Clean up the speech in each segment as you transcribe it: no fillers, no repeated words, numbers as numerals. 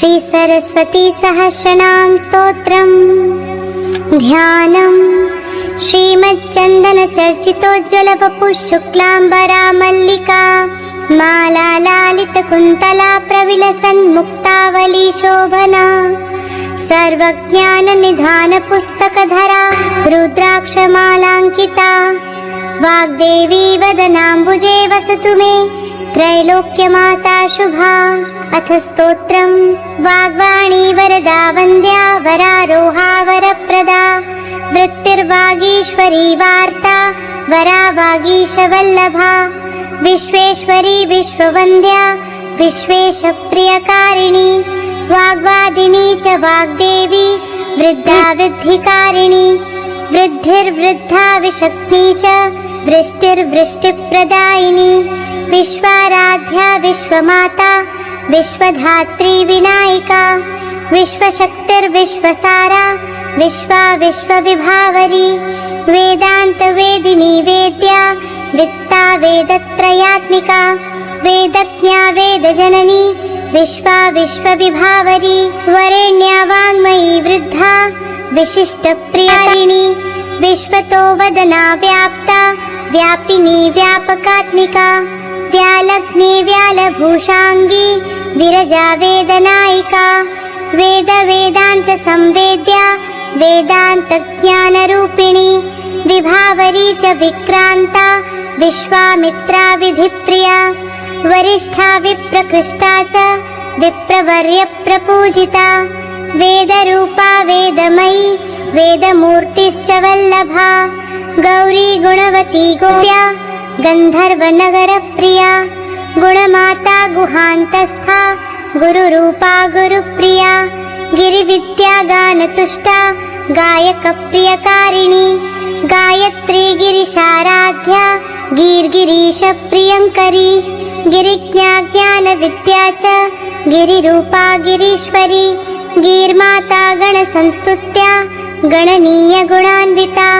श्री सरस्वती सहस्रनाम स्तोत्रम् ध्यानम् श्रीमच्चन्दन चर्चितोज्ज्वल वपुः शुक्लाम्बरा मल्लिका माला लालित कुन्तला प्रविलसन्मुक्तावली शोभना सर्वज्ञान निधान पुस्तकधरा रुद्राक्षमालाङ्किता वाग्देवी वदनाम्बुजे वसतु मे त्रैलोक्यमाता शुभा। अथ स्तोत्रम् वाग्वाणी वरदा वन्द्या वरारोहा वरप्रदा वृत्तिर्वागीश्वरी वार्ता वरा वागीशवल्लभा विश्वेश्वरी विश्ववन्द्या विश्वेशप्रियकारिणी वाग्वादिनी च वाग्देवी वृद्धा वृद्धिकारिणी वृद्धिर्वृद्धा विशक्ति च वृष्टिर्वृष्टिप्रदायिनी विश्वाराध्या विश्वमाता विश्वधात्री विनायिका विश्वशक्तिर्विश्वसारा विश्वा विश्वविभावरी वेदान्तवेदिनी वेद्या वित्ता वेदत्रयात्मिका वेदज्ञा वेदजननी विश्वा विश्वविभावरी वरेण्या वाङ्मयी वृद्धा विशिष्टप्रियारिणी विश्वतो वदना व्याप्ता व्यापिनी व्यापकात्मिका व्यालग्नी व्यालभूषाङ्गी विरजा वेदनायिका वेद वेदान्त संवेद्या वेदान्तज्ञानरूपिणी विभावरी च विक्रान्ता विश्वामित्रा विधिप्रिया वरिष्ठा विप्रकृष्टा च विप्रवर्य प्रपूजिता वेदरूपा वेदमयी वेदमूर्तिश्च वल्लभा गौरी गुणवती गोप्या गन्धर्वनगरप्रिया गुणमाता गुहान्तस्था गुरुरूपा गुरुप्रिया गिरिविद्या गानतुष्टा गायकप्रियकारिणी गायत्री गिरिशाराध्या गीर्गिरीशप्रियङ्करी गिरिज्ञा ज्ञानविद्या च गिरिरूपा गिरीश्वरी गीर्माता गणसंस्तुत्या गणनीयगुणान्विता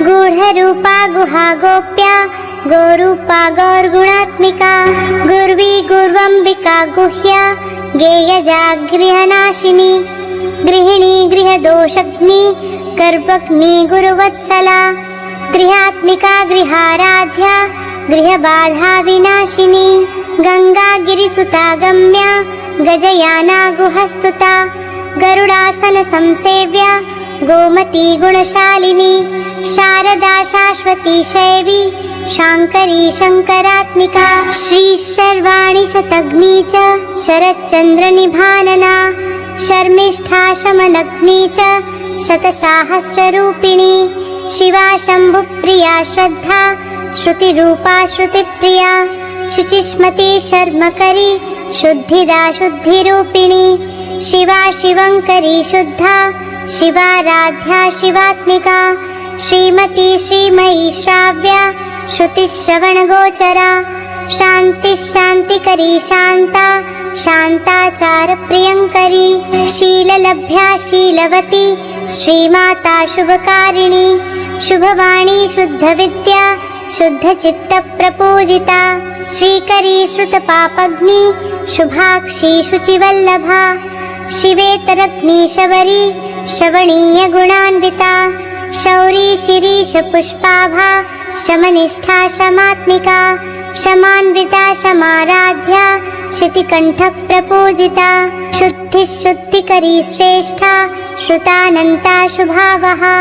गूढरूपा गुहागोप्या गोरूपा गौर्गुणात्मिका गुर्वी गुर्वम्बिका गुह्या गेयजा गृहनाशिनी गृहिणी गृहदोषग्नि गर्भग्नि गुरुवत्सला गृहात्मिका गृहाराध्या गृहबाधा विनाशिनी गंगा गिरिसुता गम्या गजयाना गुहस्तुता गरुडासन संसेव्या गोमती गुणशालिनी शारदा शाश्वती शैवी शांकरी शंकरात्मिका श्री शर्वाणि शतग्नि च शरच्चंद्र निभानना शर्मिष्ठा शमनग्नि च शतसाहस्ररूपिणी शिवा शंभुप्रिया श्रद्धा श्रुतिरूपा श्रुतिप्रिया शुचिस्मती शर्मकरी शुद्धिदा शुद्धिरूपिणी शिवा शिवंकरी शुद्धा शिवाराध्या शिवात्मिका श्रीमती श्रीमयी श्राव्या श्रुतिश्रवणगोचरा शान्तिकरी शान्ता शान्ताचार प्रियंकरी शीललभ्या शीलवती श्रीमाता शुभकारिणी शुभवाणी शुद्धविद्या शुद्धचित्तप्रपूजिता श्रीकरी श्रुतपापग्नि शुभाक्षी शुचिवल्लभा शिवेतरग्नि शबरी श्रवणीय गुणान्विता शौरी शिरीष पुष्पाभा शमनिष्ठा शमात्मिका शमान्विता शमाराध्या शितिकण्ठ प्रपूजिता शुद्धिकरी श्रेष्ठा श्रुतानन्ता शुभावहा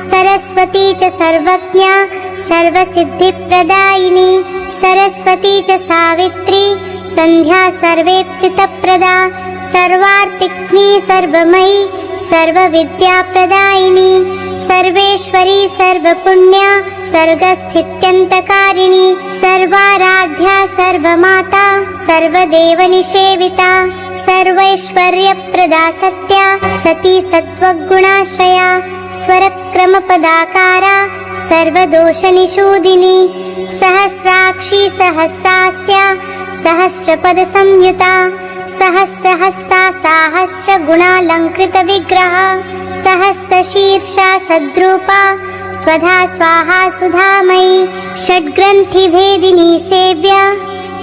सरस्वती च सर्वज्ञा सर्वसिद्धिप्रदायिनी सरस्वती च सावित्री संध्या सर्वेप्सितप्रदा सर्वार्तिग्नी सर्वमयी सर्वविद्याप्रदायिनी सर्वेश्वरी सर्वपुण्या सर्गस्थित्यन्तकारिणी सर्वाराध्या सर्वमाता सर्वदेवनिषेविता सर्वैश्वर्यप्रदा सत्या सती सत्त्वगुणाश्रया स्वरक्रमपदाकारा सर्वदोषनिषूदिनी सहस्राक्षी सहस्रास्या सहस्रपदसंयुता सहस्रहस्ता साहस्रगुणालङ्कृतविग्रहा सहस्रशीर्षा सद्रूपा स्वधा स्वाहा सुधामयी षड्ग्रन्थिभेदिनी सेव्या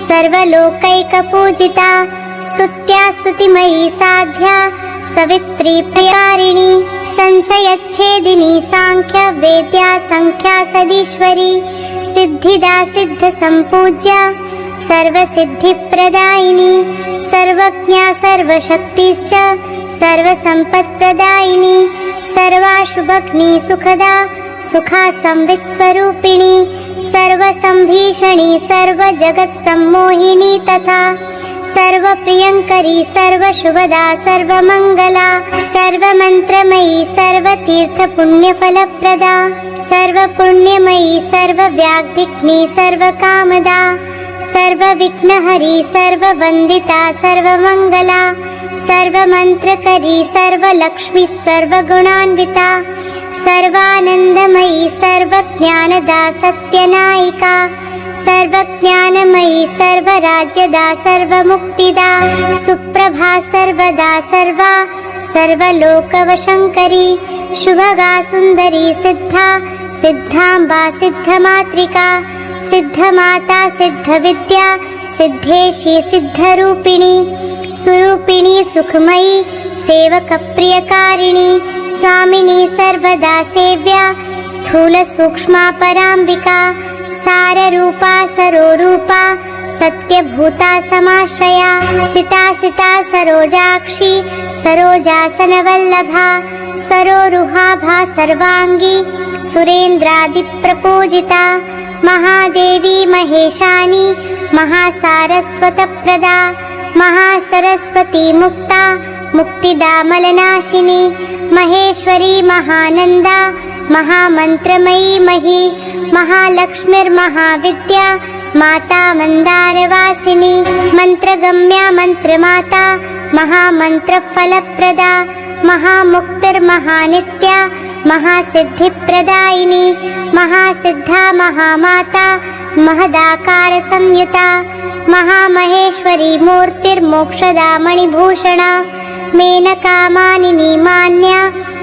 सर्वलोकैकपूजिता स्तुत्या स्तुतिमयी साध्या सवित्री प्रियारिणी संशयच्छेदिनी सांख्य वेद्या संख्या सदीश्वरी सिद्धिदा सिद्ध संपूज्या सर्वसिद्धिप्रदायिनी सर्वज्ञा सर्वशक्तिश्च सर्वसम्पत्प्रदायिनी सर्वाशुभग्नी सुखदा सुखा संवित्स्वरूपिणी सर्वसंभीषणी सर्वजगत्सम्मोहिनी तथा सर्वप्रियङ्करी सर्वशुभदा सर्वमङ्गला सर्वमन्त्रमयी सर्वतीर्थपुण्यफलप्रदा सर्वपुण्यमयी सर्वव्याधिघ्नी सर्वकामदा सर्वविघ्नहरी सर्ववन्दिता सर्वमङ्गला सर्वमन्त्रकरी सर्वलक्ष्मी सर्वगुणान्विता सर्वानन्दमयी सर्वज्ञानदा सत्यनायिका सर्वज्ञानमयी सर्वराज्यदा सर्वमुक्तिदा सुप्रभा सर्वदा सर्वा सर्वलोकवशङ्करी शुभगा सुन्दरी सिद्धा सिद्धाम्बा सिद्धमातृका सिद्धमाता सिद्धविद्या सिद्धेशी सिद्धरूपिणी सुरूपिणी सुखमयी सेवकप्रियकारिणी स्वामिनी सर्वदा सेव्या स्थूलसूक्ष्मा पराम्बिका साररूपा सरोरूपा सत्यभूता समाश्रया सिता सिता सरोजाक्षी सरोजासनवल्लभा सरोरुहाभा सर्वांगी सुरेन्द्रादिप्रपूजिता महादेवी महेशानी महासारस्वतप्रदा महासरस्वती मुक्ता मुक्तिदा मलनाशिनी महेश्वरी महानंदा महामंत्रमयी मही महालक्ष्मीर्महाविद्या माता मंदारवासिनी मंत्रगम्या मंत्रमाता महामंत्रफलप्रदा महामुक्तिर्महानित्या महासिद्धिप्रदायिनी महासिद्धा महामाता महदाकार संयुता महामहेश्वरी मूर्तिर्मोक्षदा मणिभूषणा मेनका मानिनी मान्या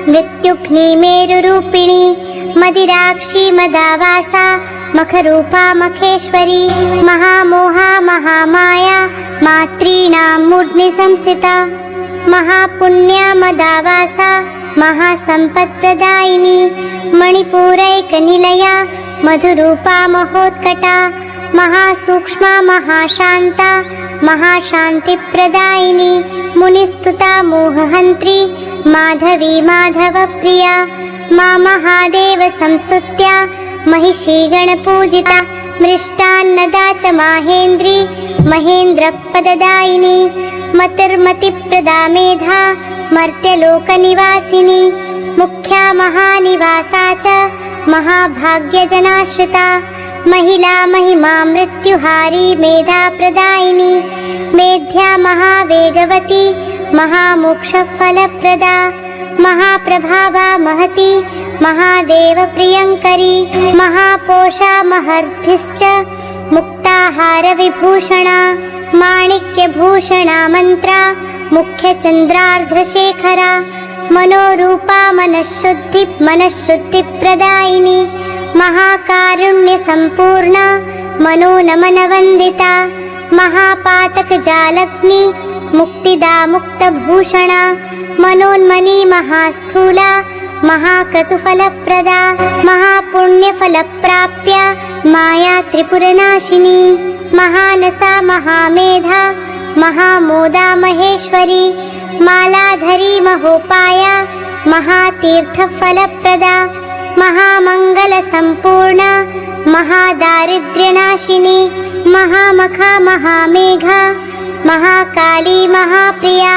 मृत्युघ्नी मेरुरूपिणी मदिराक्षी मदावासा मखरूपा मखेश्वरी महामोहा महामाया मातॄणां मूर्ध्नि संस्थिता महापुण्या मदावासा महासम्पत्प्रदायिनी मणिपूरैकनिलया मधुरूपा महोत्कटा महासूक्ष्मा महाशान्ता महाशान्तिप्रदायिनी मुनिस्तुता मोहहन्त्री माधवी माधवप्रिया मा महादेव संस्तुत्या महिषी गणपूजिता मृष्टान्नदा च माहेन्द्री महेन्द्रपददायिनी मतिर्मतिप्रदा मेधा मर्त्यलोकनिवासिनी मुख्या महानिवासा च महाभाग्यजनाश्रिता महिला महिमा मृत्युहारी मेधाप्रदायिनी मेध्या महावेगवती महामोक्षफलप्रदा महाप्रभावा महती महादेवप्रियङ्करी महापोषा महर्धिश्च मुक्ताहारविभूषणा माणिक्यभूषणा मन्त्रा मुख्यचन्द्रार्धशेखरा मनोरूपा मनःशुद्धिप्रदायिनी महाकारुण्यसम्पूर्णा मनोनमनवन्दिता महापातकजालग्नि मुक्तिदा मुक्तभूषणा मनोन्मनी महास्थूला महाक्रतुफलप्रदा महापुण्यफलप्राप्या माया त्रिपुरनाशिनी महानसा महामेधा महामोदा महेश्वरी मालाधरी महोपाया महातीर्थफलप्रदा महामङ्गलसम्पूर्णा महादारिद्र्यनाशिनी महामखा महामेघा महाकाली महाप्रिया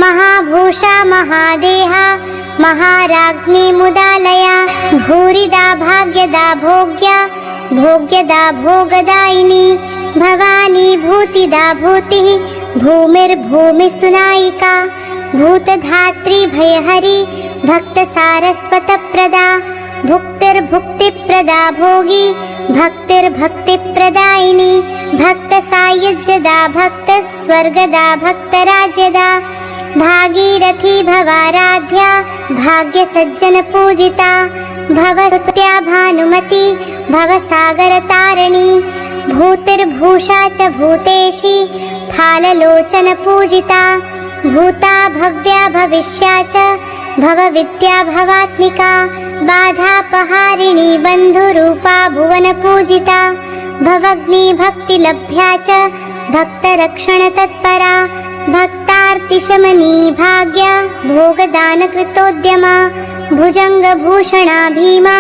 महाभूषा महादेहा महाराज्ञी मुदालया भूरिदा भाग्यदा भोग्या भोग्यदा भोगदायिनी भवानी भूतिदा भूतिः भूमिर्भूमिसुनायिका भूतधात्री भयहरी भक्तसारस्वतप्रदा भुक्तिर्भुक्तिप्रदा भोगी भक्तिर्भक्तिप्रदायिनी भक्तसायुज्यदा भक्तस्वर्गदा भक्तराज्यदा भागीरथी भवाराध्या भाग्यसज्जनपूजिता भवस्तुत्या भानुमती भवसागरतारिणी भूतिर्भूषा च भूतेशी फाललोचनपूजिता भूता भव्या भविष्या च भवविद्या भवात्मिका बाधापहारिणी बन्धुरूपा भुवनपूजिता भवग्निभक्तिलभ्या च भक्तरक्षणतत्परा भक्तार्तिशमनी भाग्या भोगदानकृतोद्यमा भुजङ्गभूषणा भीमा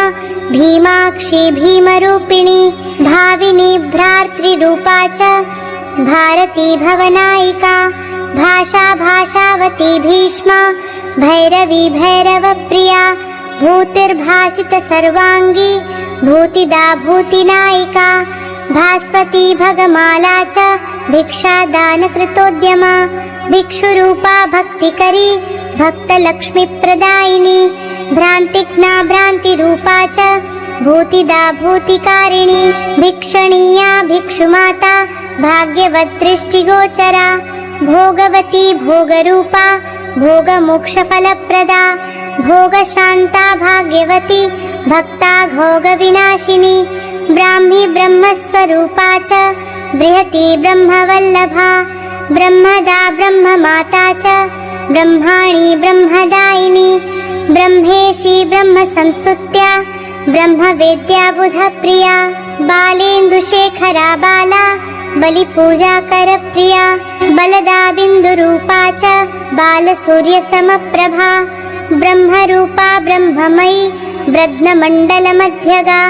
भीमाक्षी भीमरूपिणी भाविनी भ्रातृरूपा च भारती भवनायिका भाषा भाषावती भीष्मा भैरवी भैरवप्रिया भूतिर्भासितसर्वाङ्गी भूतिदा भूतिनायिका भास्वती भगमाला च भिक्षादानकृतोद्यमा भिक्षुरूपा भक्तिकरी भक्तलक्ष्मीप्रदायिनी भ्रान्तिघ्ना भ्रान्तिरूपा च भूतिदा भूतिकारिणी भिक्षणीया भिक्षुमाता भाग्यवद्दृष्टिगोचरा भोगवती भोगरूपा भोगमोक्षफलप्रदा भोगशान्ता भाग्यवती भक्ता घोगविनाशिनी ब्राह्मी ब्रह्मस्वरूपा च बृहती ब्रह्मवल्लभा ब्रह्मदा ब्रह्ममाता च ब्रह्माणी ब्रह्मदायिनी ब्रह्मेशी ब्रह्मसंस्तुत्या ब्रह्मवेद्या बुधप्रिया बालेन्दुशेखरा बाला बलिपूजाकरप्रिया बलदा बिन्दुरूपा च बालसूर्यसमप्रभा ब्रह्मरूपा ब्रह्ममयी ब्रह्ममण्डलमध्यगा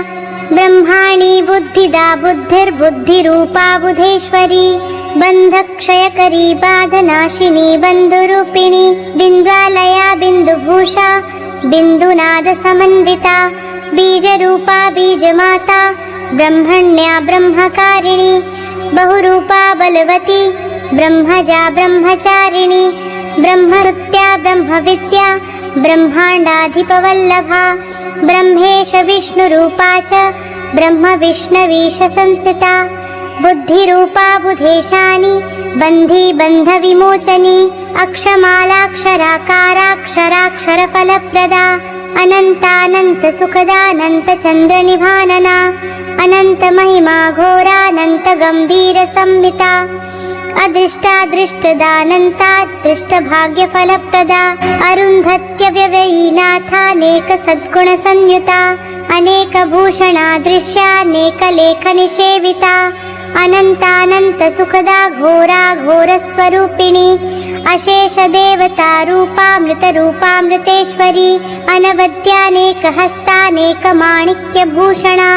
ब्रह्माणी बुद्धिदा बुद्धिर्बुद्धिरूपा बुधेश्वरी बन्धक्षयकरी बाधनाशिनी बन्धुरूपिणी बिन्द्वालया बिन्दुभूषा बिन्दुनादसमन्विता बीजरूपा बीजमाता ब्रह्मण्या ब्रह्मकारिणी बहुरूपा बलवती ब्रह्मजा ब्रह्मचारिणी ब्रह्मरुत्या ब्रह्मविद्या ब्रह्माण्डाधिपवल्लभा ब्रह्मेश विष्णुरूपा च ब्रह्मविष्णवीश संस्थिता बुद्धिरूपा बुधेशानी बन्धी बन्धविमोचनी अक्षमालाक्षराकाराक्षराक्षरफलप्रदा अनन्तानन्तसुखदानन्तचन्द्रनिभानना अनन्तमहिमा घोरानन्तगम्भीरसंहिता अदृष्टादृष्टदानन्तादृष्टभाग्यफलप्रदा अरुन्धत्यव्ययीनाथानेकसद्गुणसंयुता अनेकभूषणादृश्यानेकलेखनिषेविता अनन्तानन्तसुखदा घोरा घोरस्वरूपिणी अशेषदेवतारूपामृतरूपामृतेश्वरी अनवद्यानेकहस्तानेकमाणिक्यभूषणा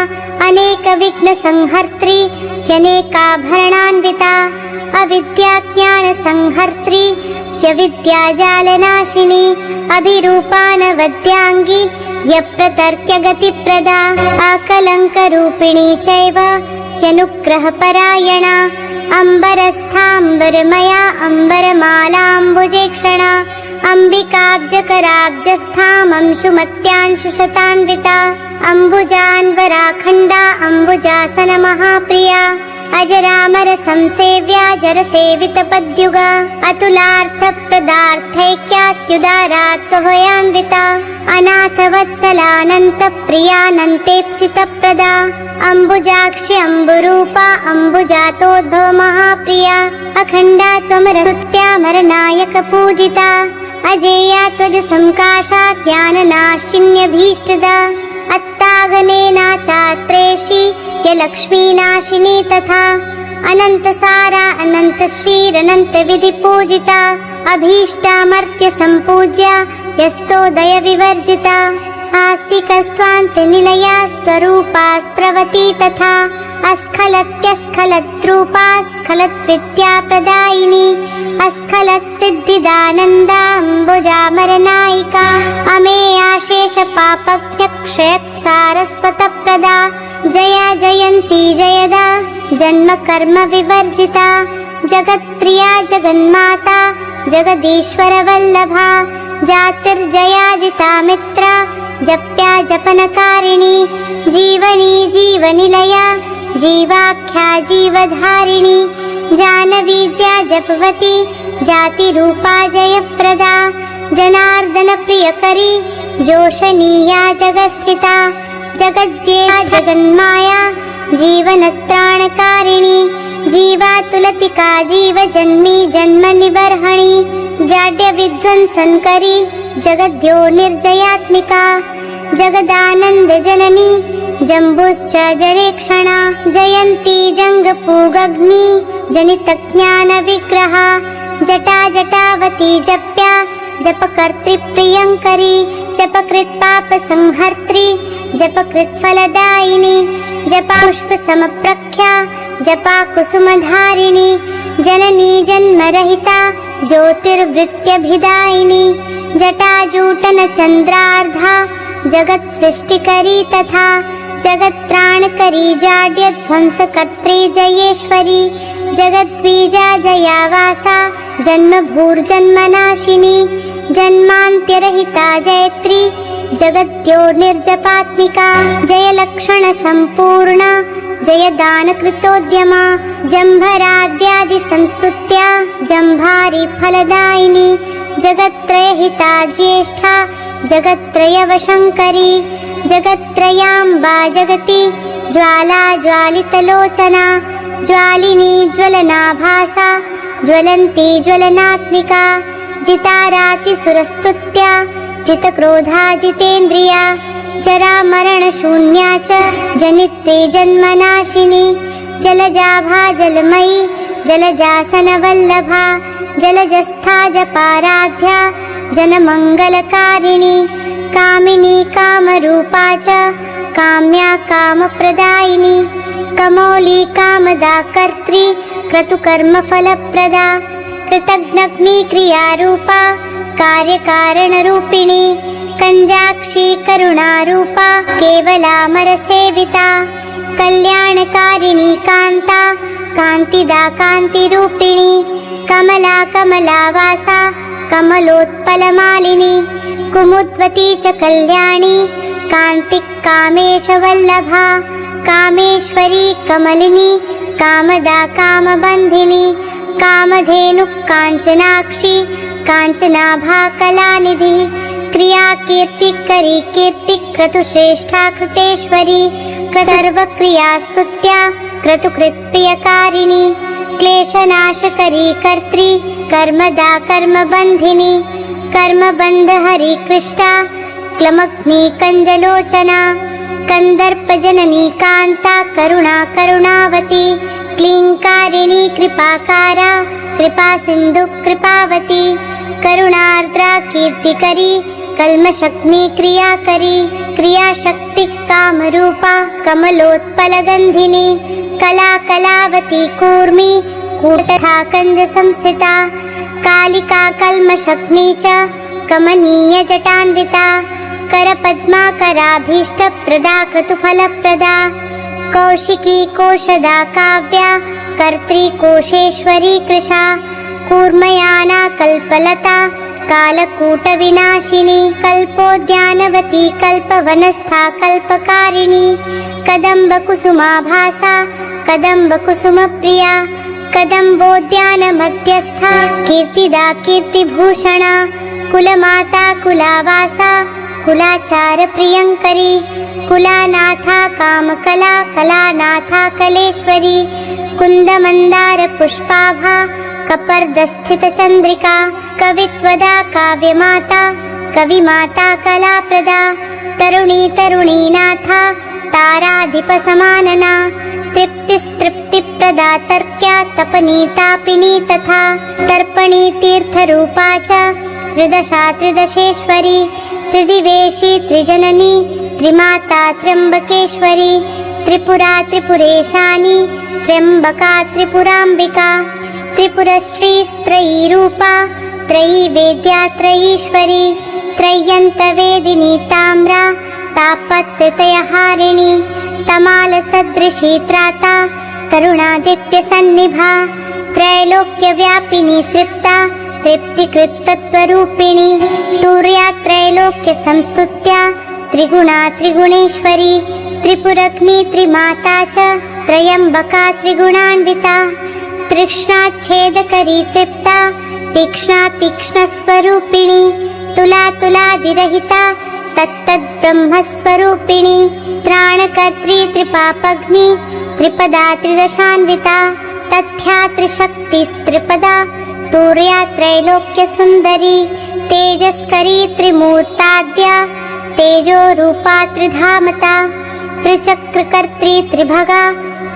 अनेकविघ्नसंहर्त्री ह्यनेकाभरणान्विता अविद्याज्ञानसंहर्त्री ह्यविद्याजालनाशिनी अभिरूपानवद्याङ्गी ह्यप्रतर्क्यगतिप्रदा आकलङ्करूपिणी चैव ह्यनुग्रहपरायणा अम्बरस्थाम्बरमया अम्बरमालाम्बुजेक्षणा अम्बिकाब्जकराब्जस्थामंशुमत्यांशुशतान्विता अम्बुजान्वराखण्डा अम्बुजासनमहाप्रिया अजरामरसंसेव्या जरसेवितपद्युगा अतुलार्थप्रदार्थैक्यात्युदारात्वभयान्विता अनाथवत्सलानन्तप्रियानन्तेप्सितप्रदा अम्बुजाक्षि अम्बुरूपा अम्बुजातोद्भवमहाप्रिया अखण्डा त्वमरस्तुत्यामरनायकपूजिता अजेया त्वजसंकाशा ज्ञाननाशिन्यभीष्टदा अत्तागनेनाचात्रेषी ह्यलक्ष्मीनाशिनी तथा अनन्तसारा अनन्तश्रीरनन्तविधिपूजिता अभीष्टामर्त्यसम्पूज्या यस्तोदयविवर्जिता आस्तिकस्त्वान्तनिलया स्वरूपास्त्रवती तथा अस्खलत्यस्खलद्रूपा स्खलद्विद्याप्रदायिनी अस्खलत्सिद्धिदानन्दाम्बुजामरनायिका अमेयाशेषपापज्ञक्षयत्सारस्वतप्रदा जया जयन्ती जयदा जन्मकर्मविवर्जिता जगत्प्रिया जगन्माता जगदीश्वरवल्लभा जातिर्जयाजिता मित्रा जप्या जपनकारिणी जीवनी जीवनिलया जीवाख्या जीवधारिणी जानवीज्या जपवती जातिरूपा जयप्रदा जनार्दनप्रियकरी जोषणीया जगस्थिता जगज्जेया जगन्माया जीवनत्राणकारिणी जीवातुलतिका जीवजन्मी जन्मनिबर्हणि जाड्यविध्वंसनकरी जगद्यो निर्जयात्मिका जगदानन्दजननी जम्बुश्च जरेक्षणा जयन्ती जङ्गपूगग्नि जनितज्ञानविग्रहा जटा जटावती जप्या जपकर्तृप्रियङ्करी जपकृत्पापसंहर्त्री जपकृत्फलदायिनी जपापुष्पसमप्रख्या जपाकुसुमधारिणी जननी जन्मरहिता ज्योतिर्वृत्त्यभिदायिनी जटाजूटनचन्द्रार्धा जगत्सृष्टिकरी तथा जगत्त्राणकरी जाड्यध्वंसकर्त्री जयेश्वरी जगद्बीजा जयावासा जन्मभूर्जन्मनाशिनी जन्मान्त्यरहिता जयत्री जगद्यो निर्जपात्मिका जयलक्षणसम्पूर्णा जयदानकृतोद्यमा जम्भराद्यादिसंस्तुत्या जम्भारी फलदायिनी जगत्त्रयहिता ज्येष्ठा जगत्त्रयवशङ्करी जगत्त्रयाम्बा जगति ज्वाला ज्वालितलोचना ज्वालिनी ज्वलनाभासा ज्वलन्ती ज्वलनात्मिका जितारातिसुरस्तुत्या जितक्रोधा जितेन्द्रिया जरामरणशून्या च जनित्री जन्मनाशिनी जलजाभा जलमयी जलजासनवल्लभा जलजस्था जपाराध्या जनमङ्गलकारिणी कामिनी कामरूपा च काम्या कामप्रदायिनी कमौली कामदा कर्त्री क्रतुकर्मफलप्रदा कृतघ्नग्निक्रियारूपा कार्यकारणरूपिणी कञ्जाक्षी करुणारूपा केवलामरसेविता कल्याणकारिणी कान्ता कान्तिदा कान्तिरूपिणी कमला कमलावासा कमलोत्पलमालिनी कुमुद्वती च कल्याणी कान्तिकामेशवल्लभा कामेश्वरी कमलिनी कामदा कामबन्धिनी कामधेनुः काञ्चनाक्षी काञ्चनाभा कलानिधि क्रियाकीर्तिकरी कीर्तिक्रतुश्रेष्ठा कृतेश्वरी सर्वक्रियास्तुत्या क्रतुकृत्प्रियकारिणी क्लेशनाशकरी कर्त्री कर्मदा कर्मबन्धिनी कर्मबन्धहरी कृष्टा क्लमग्नि कञ्जलोचना कन्दर्पजननी कान्ता करुणा करुणावती क्लीङ्कारिणी कृपाकारा कृपासिन्धु कृपावती करुणार्द्रा कीर्तिकरी कल्मषग्नि क्रियाकरी क्रियाशक्ति कामरूपा कमलोत्पलगन्धिनी कला कलावती कूर्मी कूटथा कंजसंस्थिता कालिका कल्मषग्नि च कमनीयजटान्विता करपद्माकराभीष्टप्रदा क्रतुफलप्रदा कौशिकी कोशदा काव्या कर्त्री कोशेश्वरी कृशा कूर्मयाना कल्पलता कालकूटविनाशिनी कल्पोद्यानवती कल्पवनस्था कल्पकारिणी कदम्बकुसुमाभासा कदम्बकुसुमप्रिया कदम्बोद्यानमध्यस्था कीर्तिदा कीर्तिभूषणा कुलमाता कुलावासा कुलाचारप्रियङ्करी कुलानाथा कामकला कलानाथा कलेश्वरी कुन्दमन्दारपुष्पाभा कपर्दस्थितचन्द्रिका कवित्वदा काव्यमाता कविमाता कलाप्रदा तरुणी तरुणीनाथा ताराधिपसमानना तृप्तिस्तृप्तिप्रदा तर्क्या तपनीतापिनी तथा तर्पणी तीर्थरूपा च त्रिदशा त्रिदशेश्वरी त्रिदिवेशी त्रिजननी त्रिमाता त्र्यम्बकेश्वरी त्रिपुरा त्रिपुरेशानी त्र्यम्बका त्रिपुराम्बिका त्रिपुरश्रीस्त्रयीरूपा त्रयी वेद्या त्रयीश्वरी त्रय्यन्तवेदिनी ताम्रा तापत्रयहारिणी तमालसदृशी त्राता तरुणादित्यसन्निभा त्रैलोक्यव्यापिनी तृप्ता तृप्तिकृत्तत्वरूपिणी तुर्या त्रैलोक्यसंस्तुत्या त्रिगुणा त्रिगुणेश्वरी त्रिपुरग्नि त्रिमाता च त्रयम्बका त्रिगुणान्विता तृष्णाच्छेदकरी तृप्ता तीक्ष्णा तीक्ष्णस्वरूपिणी तुला तुलादिरहिता तत्तद्ब्रह्मस्वरूपिणी त्राणकर्त्री त्रिपापग्नि त्रिपदा त्रिदशान्विता तथ्यात्रिशक्तिस्त्रिपदा तुर्या त्रैलोक्यसुन्दरी तेजस्करी त्रिमूर्ताद्या तेजोरूपा त्रिधामता त्रिचक्रकर्त्री त्रिभगा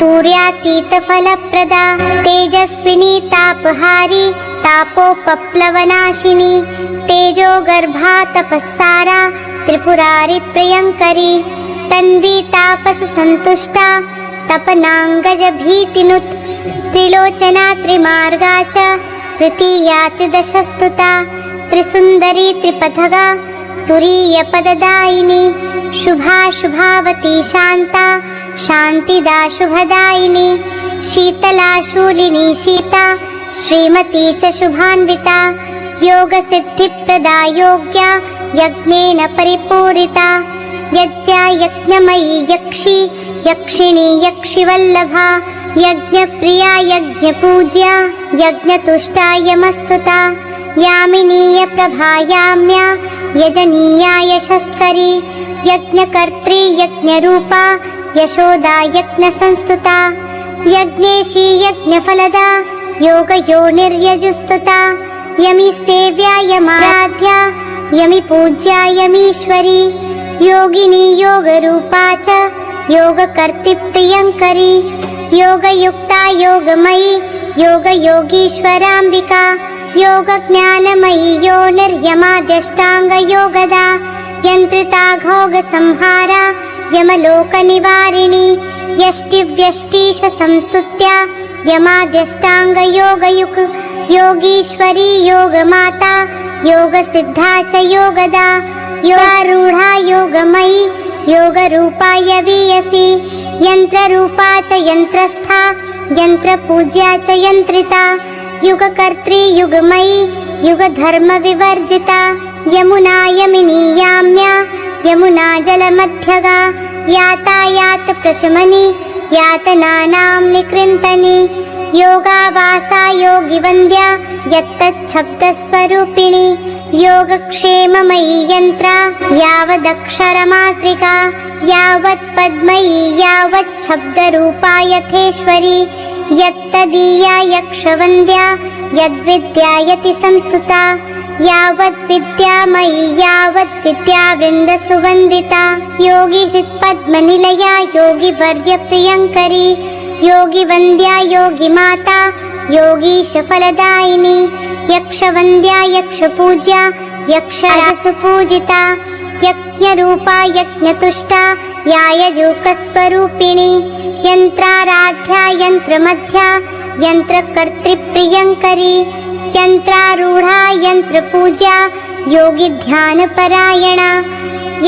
तुर्यातीतफलप्रदा तेजस्विनी तापहारी तापोपप्लवनाशिनी तेजोगर्भा तपस्सारा त्रिपुरारी प्रियङ्करी तन्वी तापससन्तुष्टा तपनाङ्गजभीतिनुत् त्रिलोचना त्रिमार्गा च तृतीया त्रिदशस्तुता त्रिसुन्दरी त्रिपथगा तुरीयपददायिनी शुभाशुभावती शान्ता शान्तिदा शुभदायिनी शीतला शूलिनी शीता श्रीमती च शुभान्विता योगसिद्धिप्रदा योग्या यज्ञेन परिपूरिता यज्ञा यज्ञमयी यक्षी यक्षिणी यक्षिवल्लभा यज्ञप्रिया यज्ञपूज्या यज्ञतुष्टा यमस्तुता यामिनीयप्रभा याम्या यजनीया यशस्करी यज्ञकर्त्री यज्ञरूपा यशोदा यज्ञसंस्तुता यज्ञेशी यज्ञफलदा योगयोनिर्यजुस्तुता यमी सेव्या यमाराध्या यमी पूज्या यमीश्वरी योगिनी योगरूपा च योगकर्त्री प्रियङ्करी योगयुक्ता योगमयी योगयोगीश्वराम्बिका योगज्ञानमयी योनिर्यमाद्यष्टाङ्गयोगदा यन्त्रिता घोगसंहारा यमलोकनिवारिणी यष्टिव्यष्टीश संस्तुत्या यमाद्यष्टाङ्गयोगयुक् योगीश्वरी योगमाता योगसिद्धा च योगदा योगारूढा योगमयी योगरूपा यवीयसी यन्त्ररूपा च यन्त्रस्था यन्त्रपूज्या च यन्त्रिता युगकर्त्री युगमयी युगधर्मविवर्जिता यमुना यमिनी याम्या यमुना जलमध्यगा यातायातप्रशमनी यातनानां निकृन्तनी योगावासा योगिवन्द्या यत्तच्छब्दस्वरूपिणी योगक्षेममयी यन्त्रा यावदक्षरमात्रिका यावत्पद्मयी यावच्छब्दरूपा यथेश्वरी यत्तदीया यक्षवन्द्या यद्विद्या यति संस्तुता यावद्विद्यामयी यावद्विद्यावृन्दसुवन्दिता योगिचित्पद्मनिलया योगिवर्यप्रियङ्करी योगिवन्द्या योगिमाता योगीशफलदायिनी यक्षवन्द्या यक्षपूज्या यक्षराजसुपूजिता यज्ञरूपा यज्ञतुष्टा यायजूकस्वरूपिणी यन्त्राराध्या यन्त्रमध्या यन्त्रकर्तृप्रियङ्करी यन्त्रारूढा यन्त्रपूज्या योगिध्यानपरायणा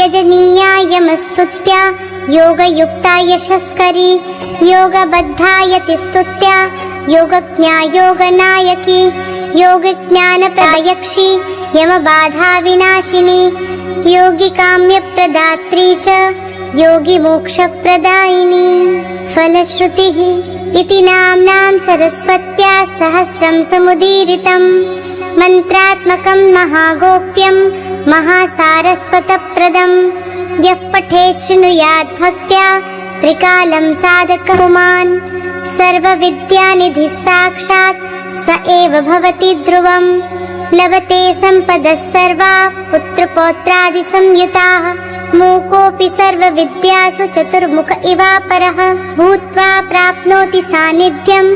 यजनीया यमस्तुत्या योगयुक्ता यशस्करी योगबद्धा यतिस्तुत्या योगज्ञा योगनायकी योगज्ञानप्रदयक्षी यमबाधाविनाशिनी योगिकाम्यप्रदात्री च योगिमोक्षप्रदायिनी फलश्रुतिः इति नाम्नां सरस्वत्या सहस्रं समुदीरितं मन्त्रात्मकं महागोप्यं महासारस्वतप्रदं यः पठेत् शृणुयात् भक्त्या त्रिकालं साधकपुमान् सर्वविद्यानिधिः साक्षात् स एव भवति ध्रुवं लभते सम्पदः सर्वाः पुत्रपौत्रादिसंयुताः मूकोऽपि सर्वविद्यासु चतुर्मुख इवापरः भूत्वा प्राप्नोति सान्निध्यम्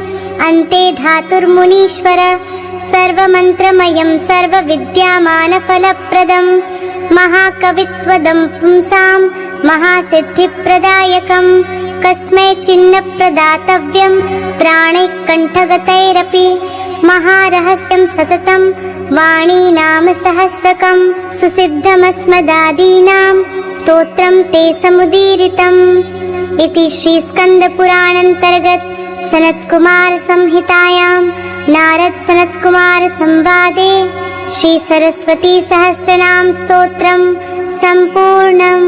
अन्ते धातुर्मुनीश्वर सर्वमन्त्रमयं सर्वविद्यामानफलप्रदं महाकवित्वदं पुंसां महासिद्धिप्रदायकं कस्मैचिन्न प्रदातव्यं प्राणैः कण्ठगतैरपि महारहस्यं सततं वाणी नाम सहस्रकं सुसिद्धमस्मदादीनां स्तोत्रं ते समुदीरितम् इति श्रीस्कन्दपुराणान्तर्गत सनत्कुमार संहितायां नारद सनत्कुमार संवादे श्री सरस्वती सहस्रनाम स्तोत्रं सम्पूर्णम्।